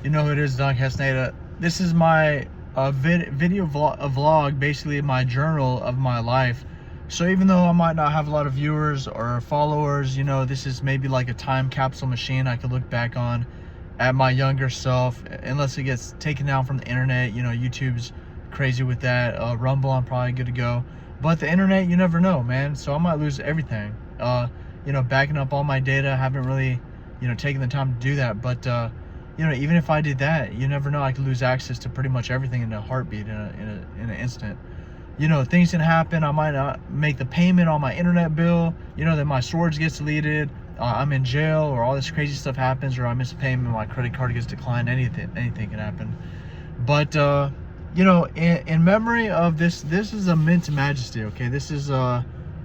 You know who it is, Don Castaneda. This is my video vlog, basically my journal of my life. So even though I might not have a lot of viewers or followers, you know, this is maybe like a time capsule machine I could look back on at my younger self, unless it gets taken down from the internet. You know, YouTube's crazy with that. Rumble, I'm probably good to go. But the internet, you never know, man. So I might lose everything. You know, backing up all my data, I haven't really, you know, taken the time to do that. But you know, even if I did that, you never know. I could lose access to pretty much everything in a heartbeat, in an instant. You know, things can happen. I might not make the payment on my internet bill. You know, that my storage gets deleted. I'm in jail, or all this crazy stuff happens, or I miss a payment, my credit card gets declined. Anything can happen. But you know, in memory of this is a Mint Majesty. Okay, this is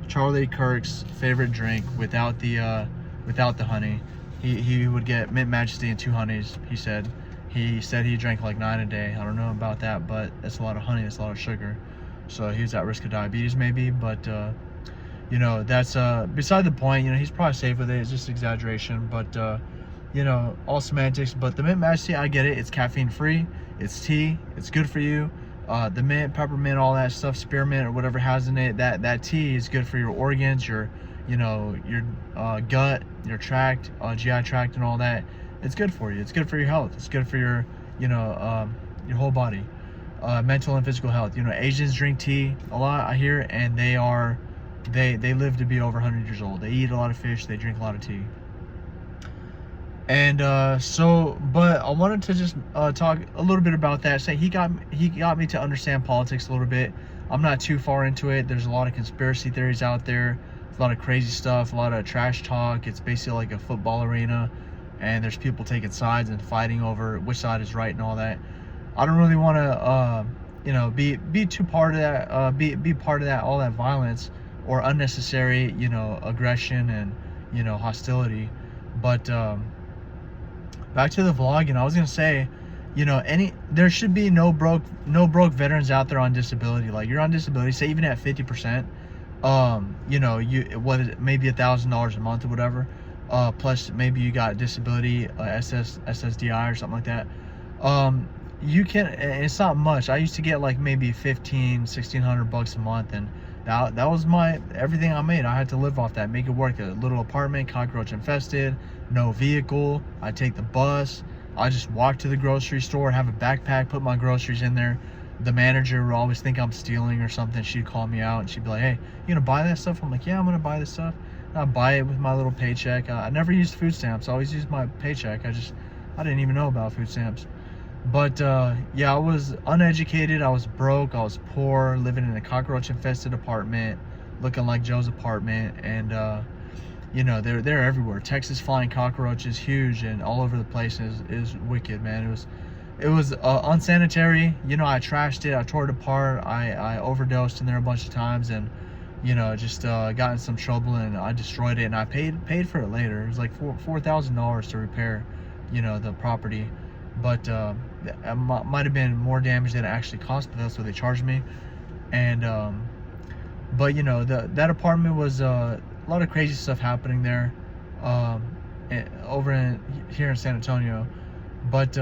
Charlie Kirk's favorite drink without the honey. He would get Mint Majesty and 2 honeys. He said he drank like 9 a day. I don't know about that, but that's a lot of honey. That's a lot of sugar. So he was at risk of diabetes maybe. But you know, that's beside the point. You know, he's probably safe with it. It's just exaggeration. But you know, all semantics. But the Mint Majesty, I get it. It's caffeine free. It's tea. It's good for you. The mint, peppermint, all that stuff, spearmint or whatever has in it. That tea is good for your organs, your gut, your tract, GI tract, and all that. It's good for you. It's good for your health. It's good for your, your whole body, mental and physical health. You know, Asians drink tea a lot, I hear, and they live to be over 100 years old. They eat a lot of fish. They drink a lot of tea. And but I wanted to just talk a little bit about that. Say he got me to understand politics a little bit. I'm not too far into it. There's a lot of conspiracy theories out there. A lot of crazy stuff, a lot of trash talk. It's basically like a football arena, and there's people taking sides and fighting over which side is right and all that. I don't really want to, you know, be too part of that, be part of that, all that violence or unnecessary, you know, aggression and, you know, hostility. But back to the vlog, and I was gonna say, you know, there should be no broke veterans out there on disability. Like, you're on disability, say even at 50%. You know, maybe $1,000 a month or whatever, plus maybe you got disability, SSDI or something like that. You can, it's not much. I used to get like maybe $1,600 a month, and that was everything I made. I had to live off that, make it work. A little apartment, cockroach infested, no vehicle. I take the bus. I just walk to the grocery store, have a backpack, put my groceries in there. The manager would always think I'm stealing or something. She'd call me out and she'd be like, "Hey, you gonna buy that stuff?" I'm like, "Yeah, I'm gonna buy this stuff." And I'd buy it with my little paycheck. I never used food stamps. I always used my paycheck. I didn't even know about food stamps. But yeah, I was uneducated. I was broke. I was poor, living in a cockroach infested apartment, looking like Joe's apartment. And you know, they're everywhere. Texas flying cockroaches, huge and all over the place. Is wicked, man. It was unsanitary. You know, I trashed it. I tore it apart. I overdosed in there a bunch of times, and you know, just got in some trouble, and I destroyed it, and I paid for it later. It was like $4,000 to repair, you know, the property. But it might have been more damage than it actually cost, but that's what they charged me. And but you know, that apartment was a lot of crazy stuff happening there, here in San Antonio. But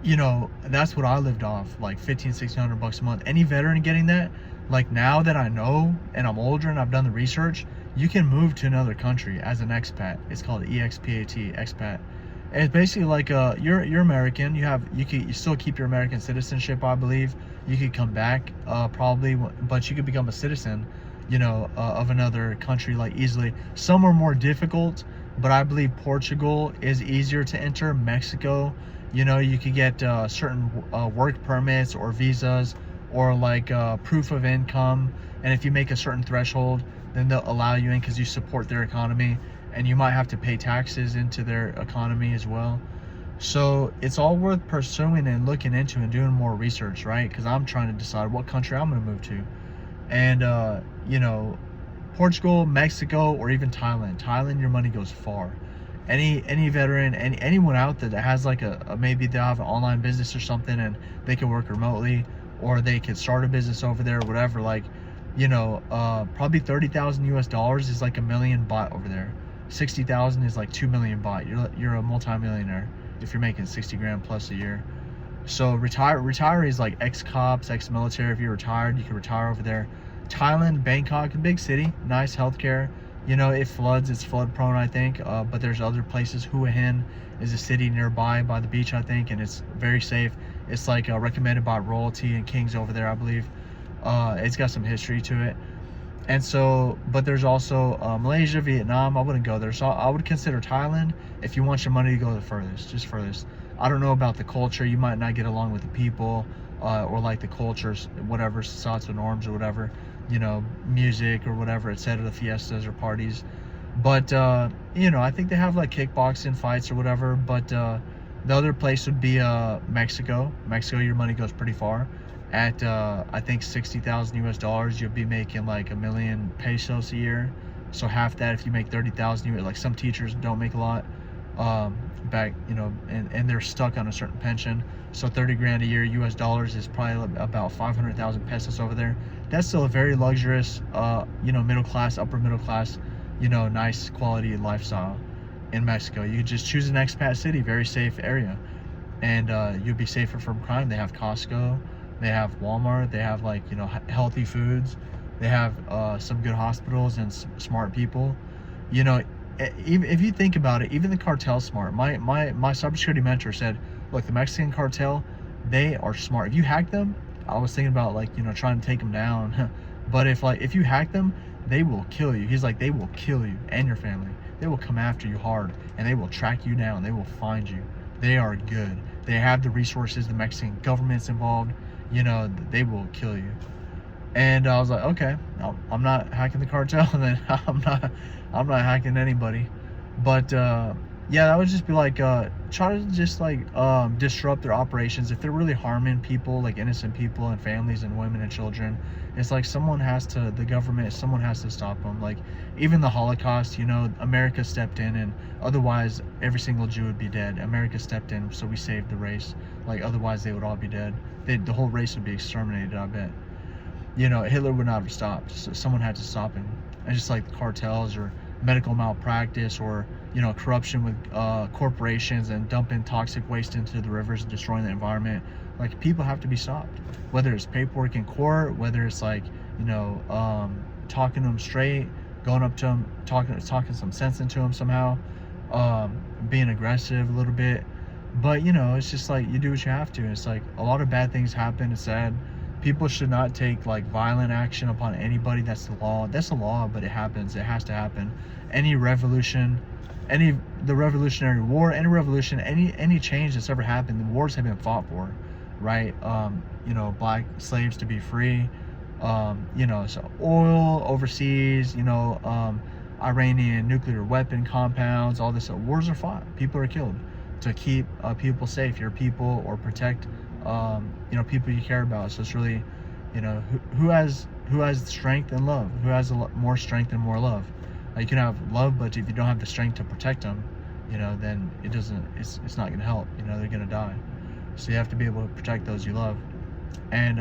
you know, that's what I lived off, like $1,500-$1,600 a month. Any veteran getting that, like, now that I know and I'm older and I've done the research, you can move to another country as an expat. It's called EXPAT, expat. And it's basically like you're American. You still keep your American citizenship, I believe. You could come back probably, but you could become a citizen, you know, of another country, like, easily. Some are more difficult, but I believe Portugal is easier to enter. Mexico, you know, you could get certain work permits or visas, or like proof of income, and if you make a certain threshold, then they'll allow you in because you support their economy, and you might have to pay taxes into their economy as well. So it's all worth pursuing and looking into and doing more research, right? Because I'm trying to decide what country I'm going to move to. And you know, Portugal, Mexico, or even Thailand, your money goes far. Any veteran, anyone out there that has like maybe they'll have an online business or something, and they can work remotely, or they can start a business over there or whatever, like, you know, probably 30,000 US dollars is like $1 million baht over there. 60,000 is like 2 million baht. You're a multi-millionaire. if you're making 60 grand plus a year. So retirees like ex-cops, ex-military, if you're retired, you can retire over there. Thailand, Bangkok, a big city, nice healthcare. You know, it floods, it's flood prone, I think, but there's other places. Hua Hin is a city nearby by the beach, I think, and it's very safe. It's like recommended by royalty and kings over there, I believe. It's got some history to it. And so, but there's also Malaysia, Vietnam. I wouldn't go there. So I would consider Thailand if you want your money to go the furthest, just furthest. I don't know about the culture. You might not get along with the people or like the cultures, whatever, societal norms or whatever, you know, music or whatever, etc., the fiestas or parties. But, you know, I think they have like kickboxing fights or whatever. But the other place would be Mexico. Mexico, your money goes pretty far. At I think 60,000 US dollars, you'll be making like 1 million pesos a year. So half that, if you make 30,000, like some teachers don't make a lot back, you know, and they're stuck on a certain pension. So 30 grand a year US dollars is probably about 500,000 pesos over there. That's still a very luxurious, you know, middle class, upper middle class, you know, nice quality lifestyle in Mexico. You just choose an expat city, very safe area, and you'll be safer from crime. They have Costco. They have Walmart. They have, like, you know, healthy foods. They have some good hospitals and smart people. You know, even if you think about it, even the cartel's smart. My cybersecurity mentor said, look, the Mexican cartel, they are smart. If you hack them, I was thinking about, like, you know, trying to take them down. But if you hack them, they will kill you. He's like, they will kill you and your family. They will come after you hard, and they will track you down. They will find you. They are good. They have the resources. The Mexican government's involved. You know, they will kill you. And I was like, okay, I'm not hacking the cartel, then I'm not hacking anybody. But yeah, that would just be like try to just like disrupt their operations. If they're really harming people, like innocent people and families and women and children, it's like someone has to, the government, someone has to stop them. Like even the Holocaust, you know, America stepped in, and otherwise every single Jew would be dead. America stepped in, so we saved the race. Like otherwise they would all be dead. The whole race would be exterminated, I bet. You know, Hitler would not have stopped. So someone had to stop him. And just like the cartels or medical malpractice or, you know, corruption with corporations and dumping toxic waste into the rivers and destroying the environment. Like, people have to be stopped. Whether it's paperwork in court, whether it's like, you know, talking to them straight, going up to them, talking some sense into them somehow, being aggressive a little bit. But, you know, it's just like you do what you have to. It's like a lot of bad things happen. It's sad. People should not take like violent action upon anybody. That's the law. That's the law, but it happens. It has to happen. Any revolution, the Revolutionary War, any revolution, any change that's ever happened, the wars have been fought for, right? You know, black slaves to be free. You know, so oil overseas. You know, Iranian nuclear weapon compounds. All this. Wars are fought. People are killed to keep people safe, your people, or protect you know, people you care about. So it's really, you know, who has strength and love, who has more strength and more love. You can have love, but if you don't have the strength to protect them, you know, then it's not gonna help. You know, they're gonna die. So you have to be able to protect those you love. And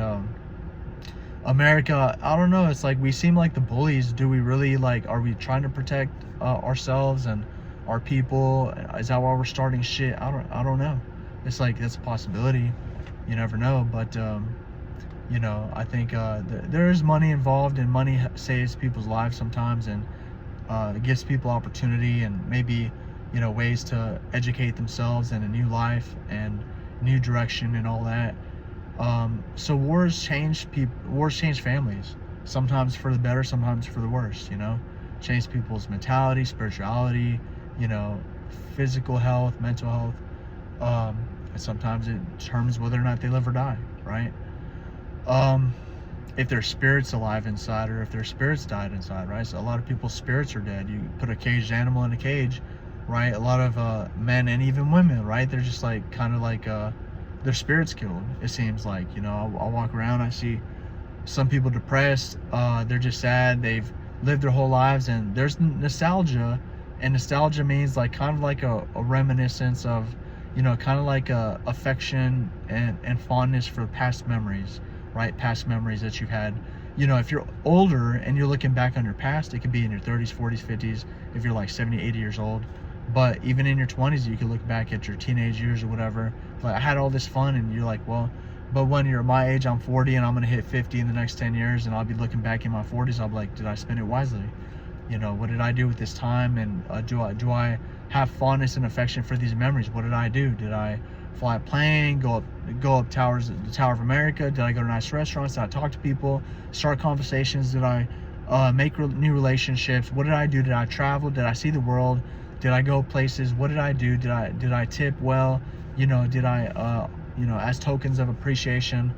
America, I don't know, it's like we seem like the bullies. Do we really, like, are we trying to protect ourselves and our people? Is that why we're starting shit? I don't know. It's like, that's a possibility. You never know. But you know, I think there is money involved, and money saves people's lives sometimes, and it gives people opportunity and maybe, you know, ways to educate themselves in a new life and new direction and all that. So wars change people, wars change families, sometimes for the better, sometimes for the worse. You know, change people's mentality, spirituality, you know, physical health, mental health. And sometimes it determines whether or not they live or die, right? If their spirit's alive inside, or if their spirits died inside, right? So a lot of people's spirits are dead. You put a caged animal in a cage, right? A lot of men and even women, right? They're just like, kind of like their spirit's killed, it seems like. You know, I'll walk around, I see some people depressed, they're just sad, they've lived their whole lives, and there's nostalgia. And nostalgia means like kind of like a reminiscence of, you know, kind of like a affection and fondness for past memories, right? Past memories that you've had. You know, if you're older and you're looking back on your past, it could be in your 30s, 40s, 50s, if you're like 70, 80 years old. But even in your 20s, you can look back at your teenage years or whatever. Like, I had all this fun, and you're like, well, but when you're my age, I'm 40, and I'm gonna hit 50 in the next 10 years, and I'll be looking back in my 40s. I'll be like, did I spend it wisely? What did I do with this time? And do I have fondness and affection for these memories? What did I do? Did I fly a plane, go up the Tower of America? Did I go to nice restaurants? Did I talk to people, start conversations? Did I make new relationships? What did I do? Did I travel? Did I see the world? Did I go places? What did I do? Did I tip well? Did I as tokens of appreciation?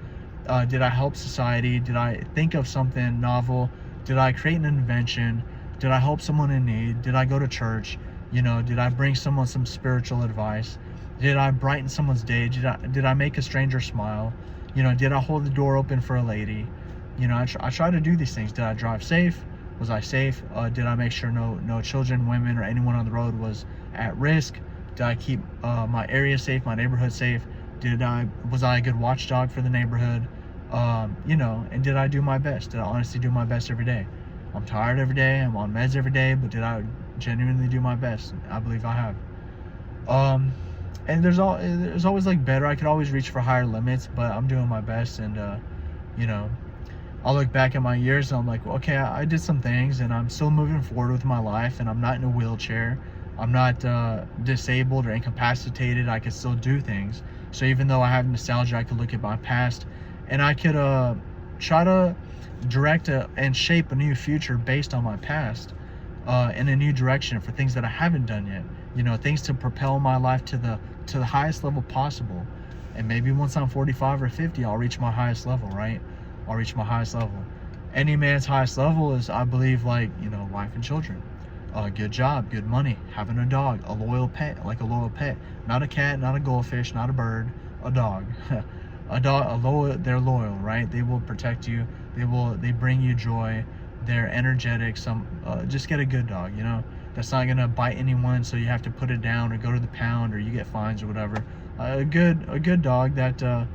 Did I help society? Did I think of something novel? Did I create an invention? Did I help someone in need? Did I go to church? Did I bring someone some spiritual advice? Did I brighten someone's day? Did I make a stranger smile? Did I hold the door open for a lady? I try to do these things. Did I drive safe? Was I safe? Did I make sure no children, women, or anyone on the road was at risk? Did I keep my area safe, my neighborhood safe? Was I a good watchdog for the neighborhood? And did I do my best? Did I honestly do my best every day? I'm tired every day. I'm on meds every day, but did I genuinely do my best? I believe I have. And there's always like better. I could always reach for higher limits, but I'm doing my best. And I'll look back at my years and I'm like, well, okay, I did some things, and I'm still moving forward with my life, and I'm not in a wheelchair. I'm not disabled or incapacitated. I can still do things. So even though I have nostalgia, I could look at my past, and I could try to direct and shape a new future based on my past, in a new direction for things that I haven't done yet. Things to propel my life to the highest level possible. And maybe once I'm 45 or 50, I'll reach my highest level, right? I'll reach my highest level. Any man's highest level is, I believe, like, wife and children, a good job, good money, having a dog, a loyal pet, not a cat, not a goldfish, not a bird, a dog. They're loyal, right? They will protect you. They bring you joy. They're energetic. Just get a good dog, that's not gonna bite anyone, so you have to put it down or go to the pound or you get fines or whatever. A good dog that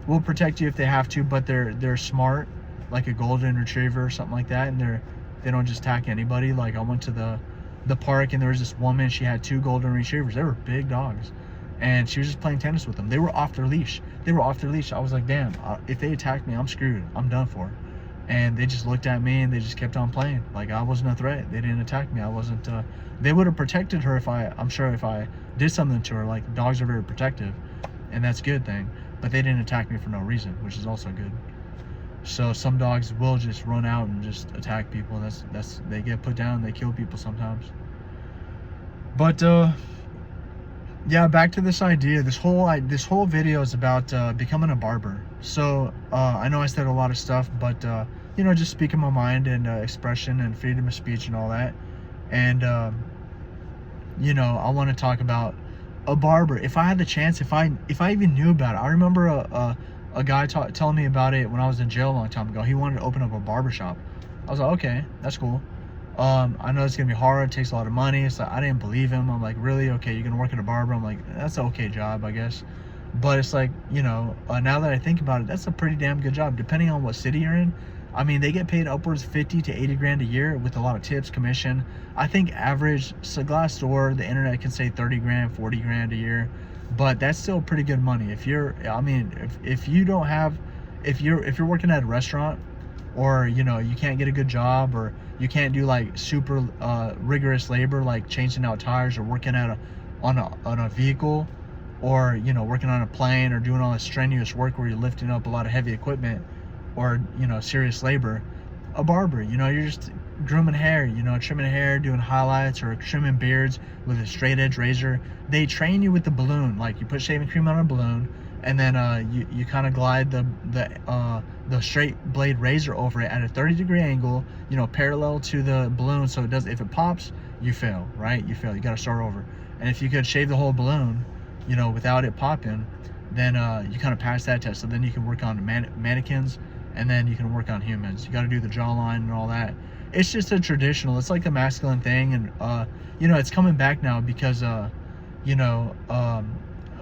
will protect you if they have to, but they're smart, like a golden retriever or something like that, and they don't just attack anybody. Like, I went to the park, and there was this woman. She had 2 golden retrievers. They were big dogs, and she was just playing tennis with them. They were off their leash. I was like, damn, if they attack me, I'm screwed. I'm done for. And they just looked at me and they just kept on playing. Like, I wasn't a threat. They didn't attack me. I wasn't. They would have protected her if I did something to her. Like, dogs are very protective, and that's a good thing. But they didn't attack me for no reason, which is also good. So some dogs will just run out and just attack people, and that's they get put down. They kill people sometimes. But yeah, back to this idea. This whole video is about becoming a barber. So I know I said a lot of stuff, but just speaking my mind and expression and freedom of speech and all that. And I want to talk about a barber. If I had the chance, if I even knew about it. I remember a guy telling me about it when I was in jail a long time ago. He wanted to open up a barber shop. I was like, okay, that's cool. I know it's gonna be hard. It takes a lot of money. It's like, I didn't believe him. I'm like, really? Okay, you're gonna work at a barber? I'm like, that's an okay job, I guess. But it's like, now that I think about it, that's a pretty damn good job, depending on what city you're in. I mean, they get paid upwards 50 to 80 grand a year with a lot of tips, commission. I think average, so Glassdoor, the internet can say 30 grand, 40 grand a year, but that's still pretty good money. If you're working at a restaurant, or you can't get a good job, or you can't do like super rigorous labor, like changing out tires or working on a vehicle, or working on a plane, or doing all this strenuous work where you're lifting up a lot of heavy equipment, or serious labor. A barber, you're just grooming hair, trimming hair, doing highlights, or trimming beards with a straight edge razor. They train you with the balloon. Like, you put shaving cream on a balloon, and then you kind of glide the straight blade razor over it at a 30-degree angle, parallel to the balloon, so if it pops, you fail, right? You got to start over. And if you could shave the whole balloon without it popping, then you kind of pass that test. So then you can work on mannequins, and then you can work on humans. You got to do the jawline and all that. It's just a traditional, it's like a masculine thing. And it's coming back now because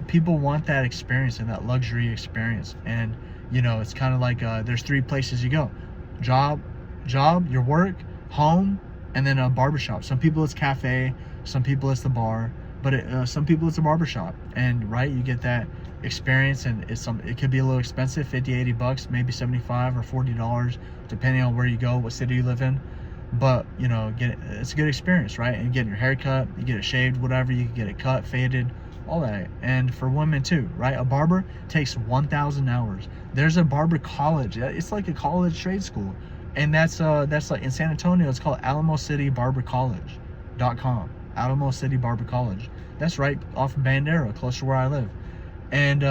people want that experience and that luxury experience. And it's kind of like there's 3 places you go: job, your work, home, and then a barbershop. Some people it's cafe, some people it's the bar. but some people it's a barbershop, and right, you get that experience, and it could be a little expensive, 50, 80 bucks, maybe 75 or $40, depending on where you go, what city you live in. But it's a good experience, right? And getting your hair cut, you get it shaved, whatever, you can get it cut, faded, all that. And for women too, right? A barber takes 1,000 hours. There's a barber college. It's like a college trade school, and that's like in San Antonio. It's called Alamo City Barber College.com. Alamo City Barber College. That's right off of Bandera, close to where I live. And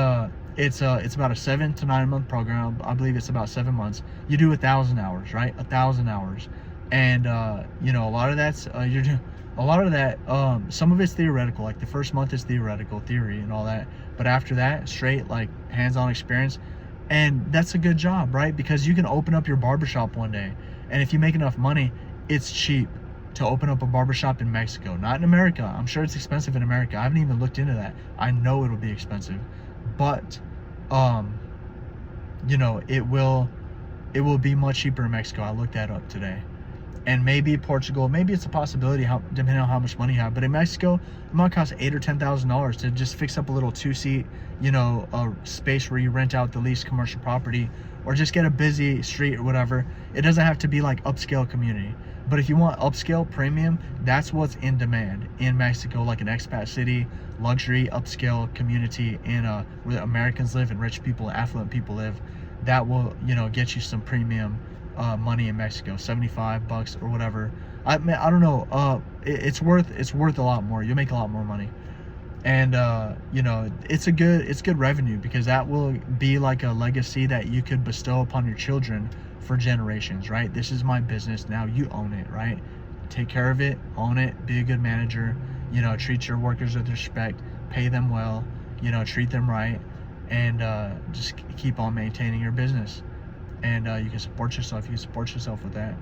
it's about a 7 to 9 month program. I believe it's about 7 months. You do 1,000 hours, right? 1,000 hours. And a lot of that's you're doing a lot of that. Some of it's theoretical, like the first month is theoretical theory and all that, but after that, straight like hands-on experience. And that's a good job, right? Because you can open up your barbershop one day, and if you make enough money, it's cheap to open up a barbershop in Mexico, not in America. I'm sure it's expensive in America. I haven't even looked into that. I know it'll be expensive, but it will be much cheaper in Mexico. I looked that up today. And maybe Portugal, maybe it's a possibility, depending on how much money you have. But in Mexico, it might cost $8,000 or $10,000 to just fix up a little 2-seat, a space where you rent out the leased commercial property, or just get a busy street or whatever. It doesn't have to be like upscale community. But if you want upscale premium, that's what's in demand in Mexico, like an expat city, luxury upscale community where Americans live and rich people, affluent people live. That will, get you some premium money in Mexico, 75 bucks or whatever. I don't know. It's worth a lot more. You'll make a lot more money, and it's good revenue, because that will be like a legacy that you could bestow upon your children for generations, right? This is my business, now you own it, right? Take care of it, own it, be a good manager, treat your workers with respect, pay them well, treat them right, and just keep on maintaining your business. And you can support yourself. You can support yourself with that.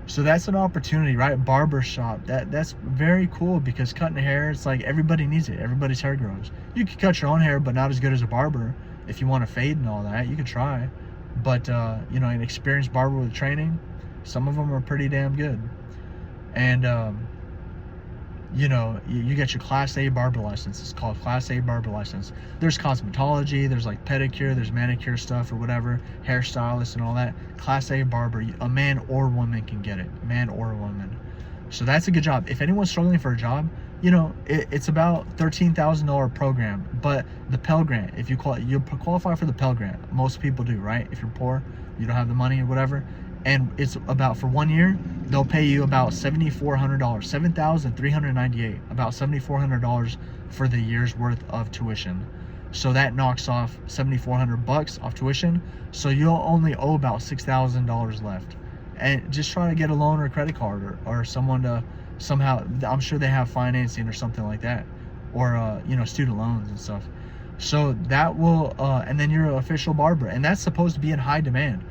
So that's an opportunity, right? Barber shop. That's very cool, because cutting hair, it's like everybody needs it. Everybody's hair grows. You can cut your own hair, but not as good as a barber. If you want to fade and all that, you can try. But an experienced barber with training, some of them are pretty damn good. And you get your Class A barber license. It's called Class A barber license. There's cosmetology, there's like pedicure, there's manicure stuff or whatever, hairstylist and all that. Class A barber, a man or woman can get it, man or woman. So that's a good job. If anyone's struggling for a job, it's about $13,000 program. But the Pell Grant, if you qualify for the Pell Grant, most people do, right? If you're poor, you don't have the money or whatever. And it's about, for 1 year, they'll pay you about $7,400, $7,398, about $7,400 for the year's worth of tuition. So that knocks off $7,400 off tuition. So you'll only owe about $6,000 left. And just try to get a loan or a credit card, or someone to somehow, I'm sure they have financing or something like that, or student loans and stuff. So that will, and then you're an official barber, and that's supposed to be in high demand.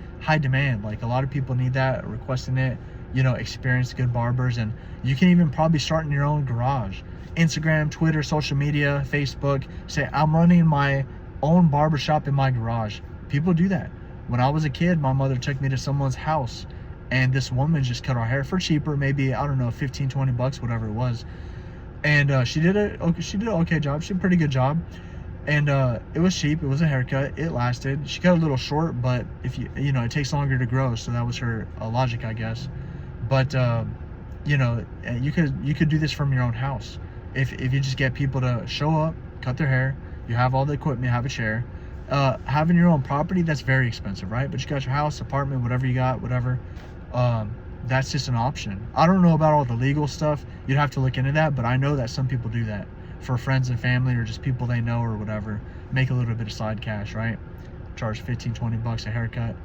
Like a lot of people need that, requesting it, experienced good barbers. And you can even probably start in your own garage. Instagram, Twitter, social media, Facebook, say, I'm running my own barbershop in my garage. People do that. When I was a kid, my mother took me to someone's house, and this woman just cut our hair for cheaper, maybe, I don't know, 15, 20 bucks, whatever it was. And she did an okay job. She did a pretty good job. And it was cheap. It was a haircut. It lasted. She cut a little short, but if it takes longer to grow. So that was her logic, I guess. But you could do this from your own house. If you just get people to show up, cut their hair, you have all the equipment, have a chair. Having your own property, that's very expensive, right? But you got your house, apartment, whatever you got, whatever. That's just an option. I don't know about all the legal stuff. You'd have to look into that, but I know that some people do that for friends and family, or just people they know or whatever. Make a little bit of side cash, right? Charge 15, 20 bucks a haircut.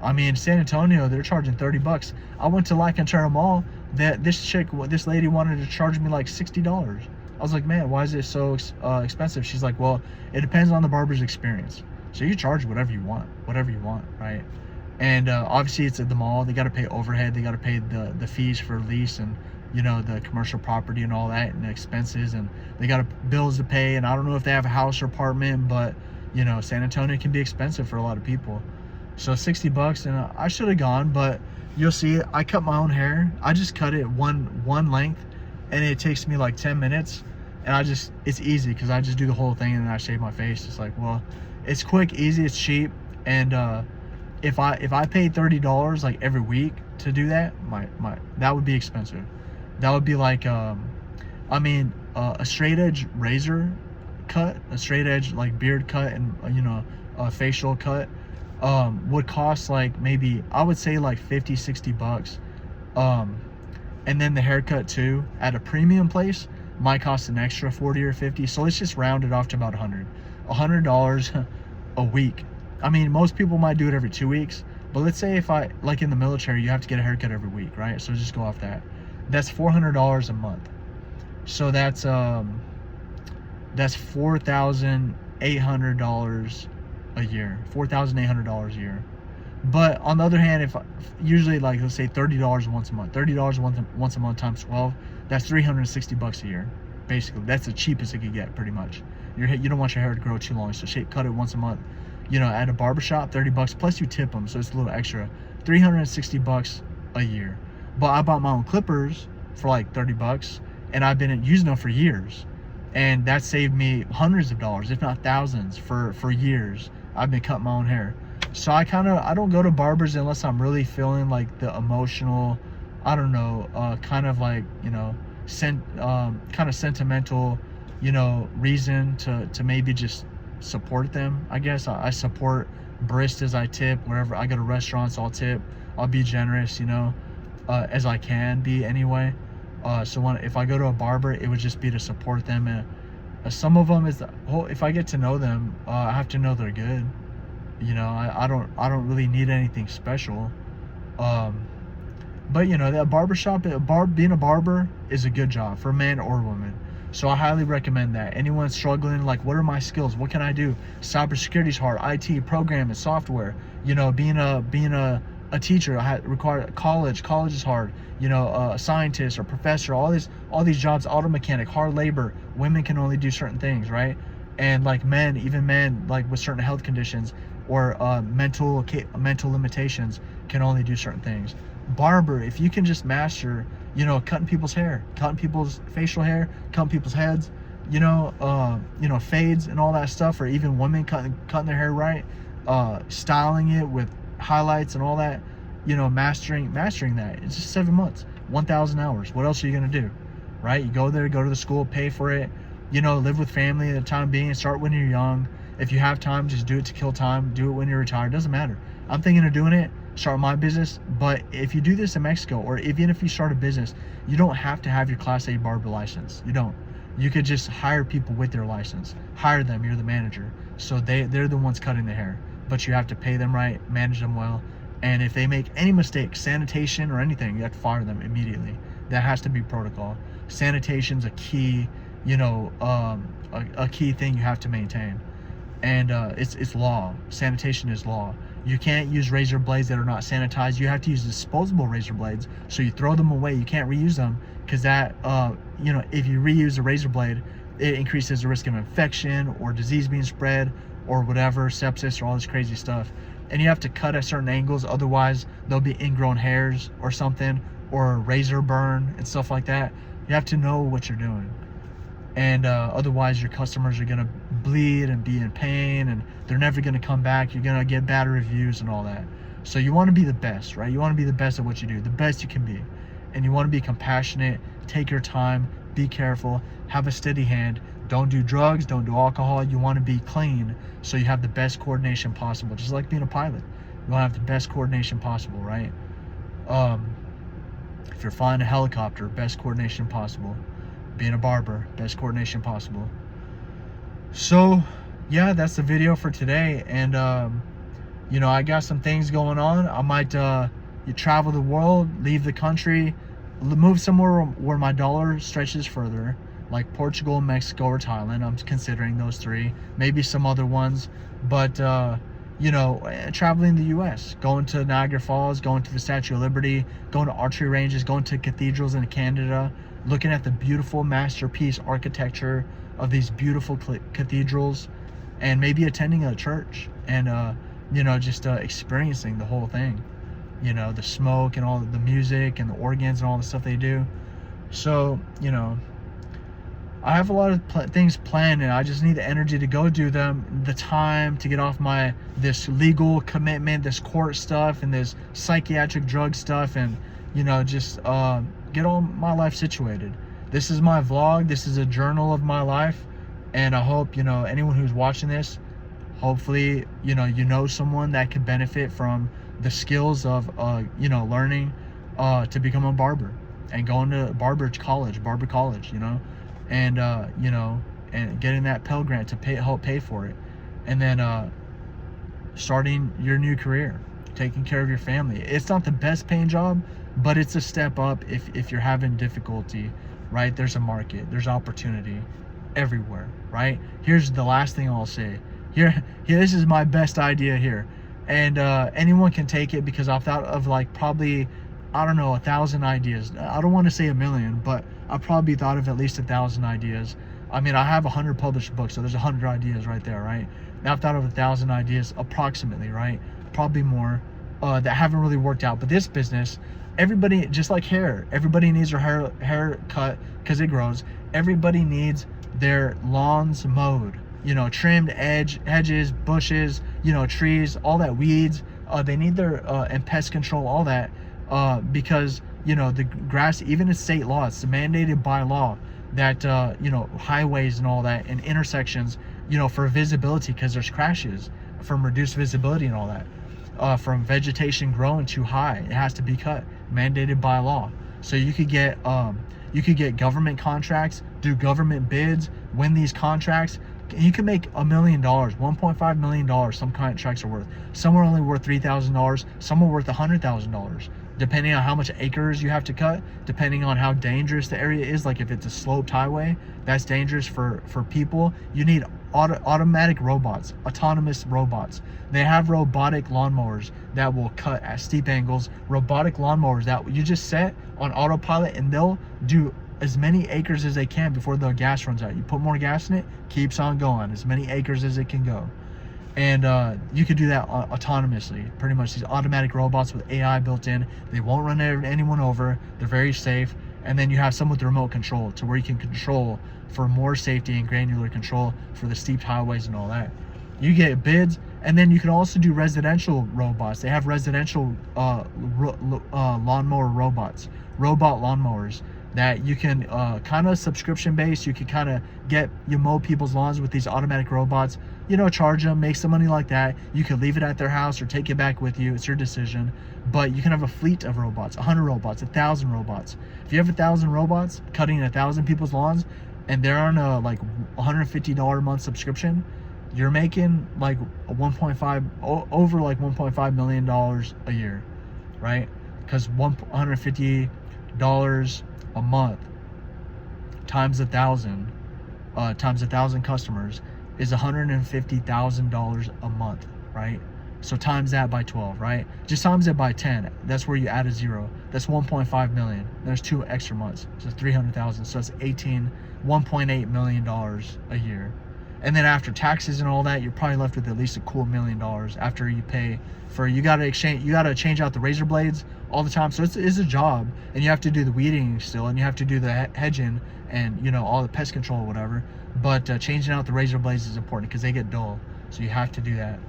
I mean, San Antonio, they're charging 30 bucks. I went to Lycantura Mall. This lady wanted to charge me like $60. I was like, man, why is it so expensive? She's like, well, it depends on the barber's experience. So you charge whatever you want, right? And obviously it's at the mall. They got to pay overhead. They got to pay the fees for lease and, the commercial property and all that, and the expenses, and they got bills to pay. And I don't know if they have a house or apartment, but San Antonio can be expensive for a lot of people. So 60 bucks, and I should have gone, but you'll see, I cut my own hair. I just cut it one length, and it takes me like 10 minutes. and it's easy because I just do the whole thing and then I shave my face. It's like, well, it's quick, easy, it's cheap, and if I paid $30 like every week to do that, that would be expensive. That would be like a straight edge razor cut, a straight edge like beard cut, and a facial cut would cost like, maybe I would say like 50-60 bucks. And then the haircut too at a premium place might cost an extra 40 or 50. So let's just round it off to about $100 a week. I mean, most people might do it every 2 weeks, but let's say if I, like in the military, you have to get a haircut every week, right? So just go off that. That's $400 a month. So that's $4,800 a year. $4,800 a year. But on the other hand, if usually, like, let's say $30 once a month, $30 once a month times 12, that's 360 bucks a year. Basically, that's the cheapest it could get, pretty much. You don't want your hair to grow too long, so cut it once a month. At a barbershop, 30 bucks plus you tip them, so it's a little extra. 360 bucks a year. But I bought my own clippers for like 30 bucks, and I've been using them for years, and that saved me hundreds of dollars, if not thousands, for years. I've been cutting my own hair. So I don't go to barbers unless I'm really feeling like the emotional, I don't know, kind of like, kind of sentimental, reason to maybe just support them. I guess I support baristas. I tip wherever I go to restaurants. I'll tip. I'll be generous, as I can be anyway. So if I go to a barber, it would just be to support them. And some of them if I get to know them, I have to know they're good. I don't really need anything special. But that barbershop, being a barber is a good job for man or woman. So I highly recommend that. Anyone struggling, like, what are my skills? What can I do? Cybersecurity's hard. IT, programming, software. Being a teacher, I require college. College is hard. A scientist or professor. All these jobs, auto mechanic, hard labor. Women can only do certain things, right? And like even men, like with certain health conditions or mental limitations, can only do certain things. Barber, if you can just master, cutting people's hair, cutting people's facial hair, cutting people's heads, fades and all that stuff, or even women cutting their hair right, styling it with highlights and all that, mastering that. It's just 7 months, 1,000 hours. What else are you gonna do, right? You go there, go to the school, pay for it, live with family at the time being, and start when you're young. If you have time, just do it to kill time. Do it when you're retired. Doesn't matter. I'm thinking of doing it, start my business. But if you do this in Mexico, or even if you start a business, you don't have to have your Class A barber license. You don't. You could just hire people with their license. Hire them. You're the manager. So they're the ones cutting the hair. But you have to pay them right, manage them well. And if they make any mistakes, sanitation or anything, you have to fire them immediately. That has to be protocol. Sanitation's a key, a key thing you have to maintain. And it's law. Sanitation is law. You can't use razor blades that are not sanitized. You have to use disposable razor blades. So you throw them away. You can't reuse them, because that, if you reuse a razor blade, it increases the risk of infection or disease being spread or whatever, sepsis or all this crazy stuff. And you have to cut at certain angles, otherwise there'll be ingrown hairs or something, or razor burn and stuff like that. You have to know what you're doing. And otherwise your customers are gonna bleed and be in pain, and they're never gonna come back. You're gonna get bad reviews and all that. So you want to be the best, right? You want to be the best at what you do, the best you can be. And you want to be compassionate, take your time, be careful, have a steady hand. Don't do drugs, don't do alcohol. You want to be clean, so you have the best coordination possible. Just like being a pilot, you want to have the best coordination possible, right? If you're flying a helicopter, best coordination possible. Being a barber, best coordination possible. So yeah, that's the video for today. And I got some things going on. I might you travel the world, leave the country, move somewhere where my dollar stretches further, like Portugal, Mexico, or Thailand. I'm considering those three, maybe some other ones. But traveling the US, going to Niagara Falls, going to the Statue of Liberty, going to archery ranges, going to cathedrals in Canada, looking at the beautiful masterpiece architecture of these beautiful cathedrals, and maybe attending a church, and just experiencing the whole thing, the smoke and all the music and the organs and all the stuff they do. So I have a lot of things planned, and I just need the energy to go do them, the time to get off this legal commitment, this court stuff, and this psychiatric drug stuff, and just get all my life situated. This is my vlog. This is a journal of my life, and I hope anyone who's watching this, hopefully someone that could benefit from the skills of learning to become a barber and going to barber college, and and getting that Pell Grant to help pay for it, and then starting your new career, taking care of your family. It's not the best paying job, but it's a step up if you're having difficulty, right? There's a market, there's opportunity everywhere, right? Here's the last thing I'll say. Here, this is my best idea here, and anyone can take it, because I've thought of like probably, I don't know, 1,000 ideas. I don't want to say 1,000,000, but I've probably thought of at least 1,000 ideas. I mean, I have 100 published books, so there's 100 ideas right there, right? Now I've thought of 1,000 ideas approximately, right? Probably more that haven't really worked out. But this business, everybody, just like hair, everybody needs their hair cut because it grows. Everybody needs their lawns mowed, trimmed, hedges, bushes, trees, all that, weeds. They need their and pest control, all that. Because the grass, even in state law, it's mandated by law that highways and all that, and intersections, for visibility, because there's crashes from reduced visibility and all that, from vegetation growing too high, it has to be cut, mandated by law. So you could get government contracts, do government bids, win these contracts. You can make $1 million, $1.5 million. Some contracts are worth. Some are only worth $3,000. Some are worth $100,000, depending on how much acres you have to cut, depending on how dangerous the area is. Like if it's a sloped highway, that's dangerous for people. You need automatic robots, autonomous robots. They have robotic lawnmowers that will cut at steep angles. Robotic lawnmowers that you just set on autopilot, and they'll do as many acres as they can before the gas runs out. You put more gas in it, keeps on going, as many acres as it can go. And you could do that autonomously. Pretty much these automatic robots with AI built in. They won't run anyone over. They're very safe. And then you have some with the remote control, to where you can control for more safety and granular control for the steep highways and all that. You get bids, and then you can also do residential robots. They have residential lawnmower robots, robot lawnmowers, that you can kind of subscription based. You can kind of mow people's lawns with these automatic robots, charge them, make some money like that. You can leave it at their house or take it back with you. It's your decision. But you can have a fleet of robots, 100 robots, 1,000 robots. If you have 1,000 robots cutting 1,000 people's lawns, and they're on a like $150 a month subscription, you're making like over like $1.5 million a year, right? Because $150 a month times 1,000 customers is $150,000 a month, right? So times that by 12, right? Just times it by 10. That's where you add a zero. That's 1.5 million. There's 2 extra months, so 300,000. So that's $1.8 million a year. And then after taxes and all that, you're probably left with at least a cool $1 million after you pay for, you gotta change out the razor blades all the time. So it's a job, and you have to do the weeding still, and you have to do the hedging and all the pest control or whatever. But changing out the razor blades is important because they get dull. So you have to do that.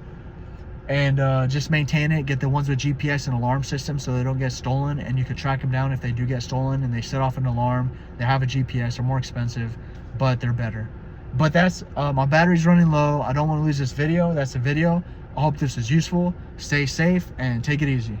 And just maintain it. Get the ones with GPS and alarm system so they don't get stolen, and you can track them down if they do get stolen, and they set off an alarm. They have a GPS. They're more expensive, but they're better. But that's my battery's running low. I don't want to lose this video. That's the video. I hope this is useful. Stay safe and take it easy.